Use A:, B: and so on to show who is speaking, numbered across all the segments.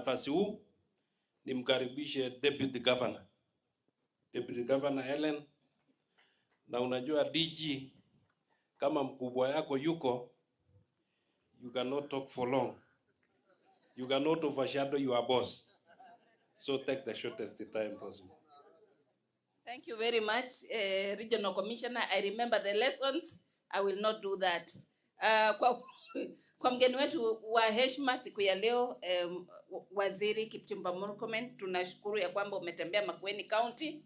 A: nafasi huu nimkaribishe Deputy Governor. Deputy Governor Helen, na unajua DG kama mkubwa yako yuko, you cannot talk for long. You cannot overshadow your boss. So take the shortest time possible.
B: Thank you very much, Regional Commissioner. I remember the lessons. I will not do that. Kwa mgeni wetu wa heshima siku ya leo, Waziri Kipchumba Murkomen, tunashukuru ya kwamba umetembea Makueni County.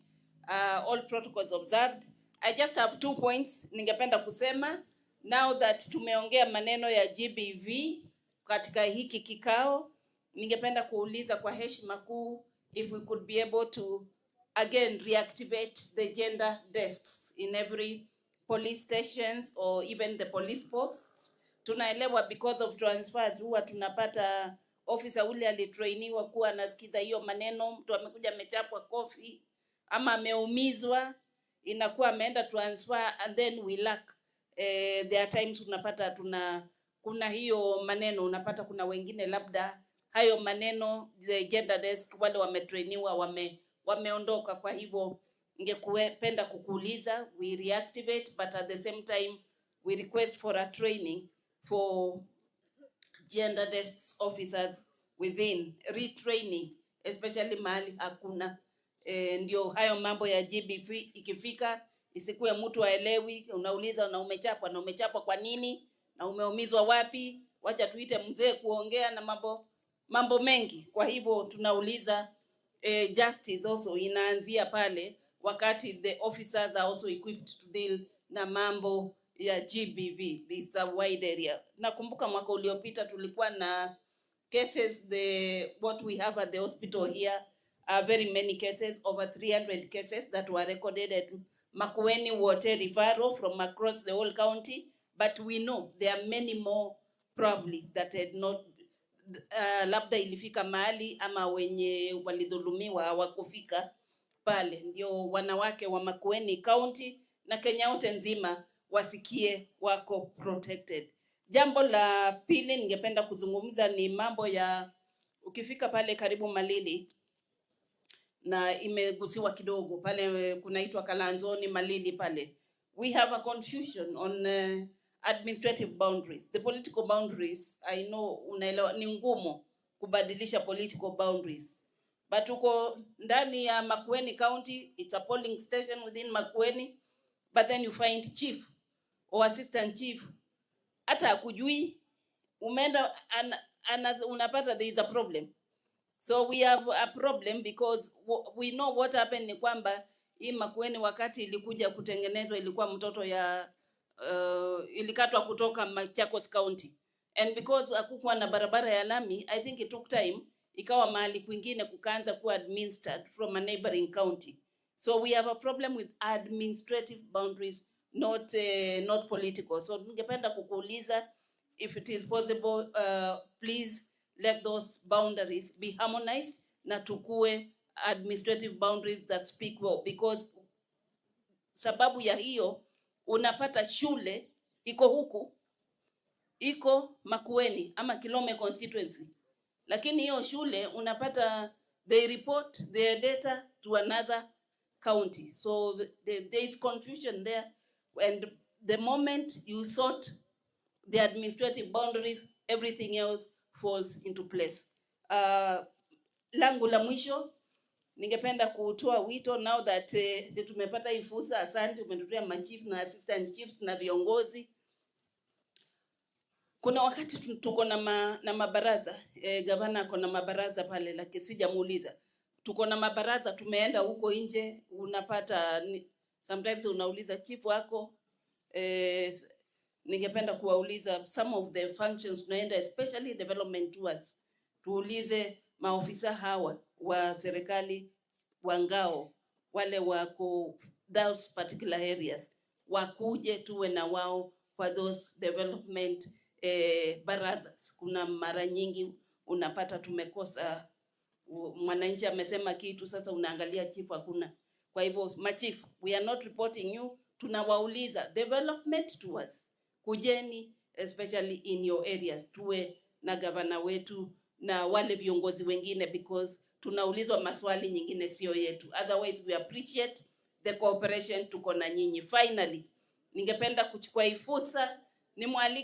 B: All protocols observed. I just have 2 points ningependa kusema. Now that tumeongea maneno ya GBV katika hiki kikao, ningependa kuuliza kwa heshima kuu if we could be able to again reactivate the gender desks in every police stations or even the police posts. Tunaelewa because of transfers huwa tunapata officer ule alitrainiwa kuwa anasikiza hiyo maneno, mtu amekuja amechapwa kofi ama ameumizwa, inakuwa ameenda transfer and then we lack. There are times unapata kuna hiyo maneno, unapata kuna wengine labda hayo maneno the gender desk wale wametrainiwa wameondoka. Kwa hivyo ningependa kukuuliza we reactivate, but at the same time we request for a training for gender desk officers within, retraining especially mahali hakuna. Ndio hayo mambo ya GBV ikifika isikuwe mtu aelewi, unauliza na umechapwa kwa nini na umeumizwa wapi, wacha tuite mzee kuongea na mambo mengi. Kwa hivyo tunauliza justice also inaanzia pale wakati the officers are also equipped to deal na mambo ya GBV. This is a wide area. Nakumbuka mwaka uliopita tulikuwa na cases, what we have at the hospital here are very many cases, over 300 cases that were recorded at Makueni Water referral from across the whole county, but we know there are many more probably that had not labda ilifika mahali ama wenye walidhulumiwa hawakufika pale. Ndio wanawake wa Makueni County na Kenya yote nzima wasikie wako protected. Jambo la pili ningependa kuzungumza ni mambo ya ukifika pale karibu Malili, na imegusiwa kidogo pale kunaitwa Kalanzoni Malili pale. We have a confusion on administrative boundaries. The political boundaries, I know unaelewa ni ngumu kubadilisha political boundaries. But uko ndani ya Makueni County, it's a polling station within Makueni, but then you find chief or assistant chief hata hakujui, umeenda unapata there is a problem. So we have a problem because we know what happened ni kwamba hii Makueni wakati ilikuja kutengenezwa ilikuwa mtoto ya ilikatwa kutoka Machakos County, and because hakukuwa na barabara ya lami, I think it took time ikawa mahali kwingine kukaanza kuwa administered from a neighboring county. So we have a problem with administrative boundaries, not political. So ningependa kukuuliza if it is possible, please let those boundaries be harmonized na tukue administrative boundaries that speak well, because sababu ya hiyo unapata shule iko huku, iko Makueni ama Kilome constituency, lakini hiyo shule unapata they report their data to another county. So there is confusion there, and the moment you sort the administrative boundaries, everything else falls into place. Langu la mwisho ningependa kutoa wito now that tumepata hii fursa. Asante, umetutia machief na assistant chiefs na viongozi. Kuna wakati tuko na mabaraza, gavana kuna mabaraza pale, lakini sijamuuliza. Tuko na mabaraza, tumeenda huko nje, unapata sometimes unauliza chief wako, ningependa kuwauliza some of the functions tunaenda, especially development tours, tuulize maofisa hawa wa serikali wa ngao wale wako those particular areas wakuje tuwe na wao for those development barazas. Kuna mara nyingi unapata tumekosa, mwananchi amesema kitu, sasa unaangalia chief hakuna. Kwa hivyo machief, we are not reporting you, tunawauliza development tours, kujeni especially in your areas, tuwe na gavana wetu na wale viongozi wengine, because tunaulizwa maswali nyingine sio yetu. Otherwise we appreciate the cooperation tuko na nyinyi. Finally, ningependa kuchukua hii fursa nimwalike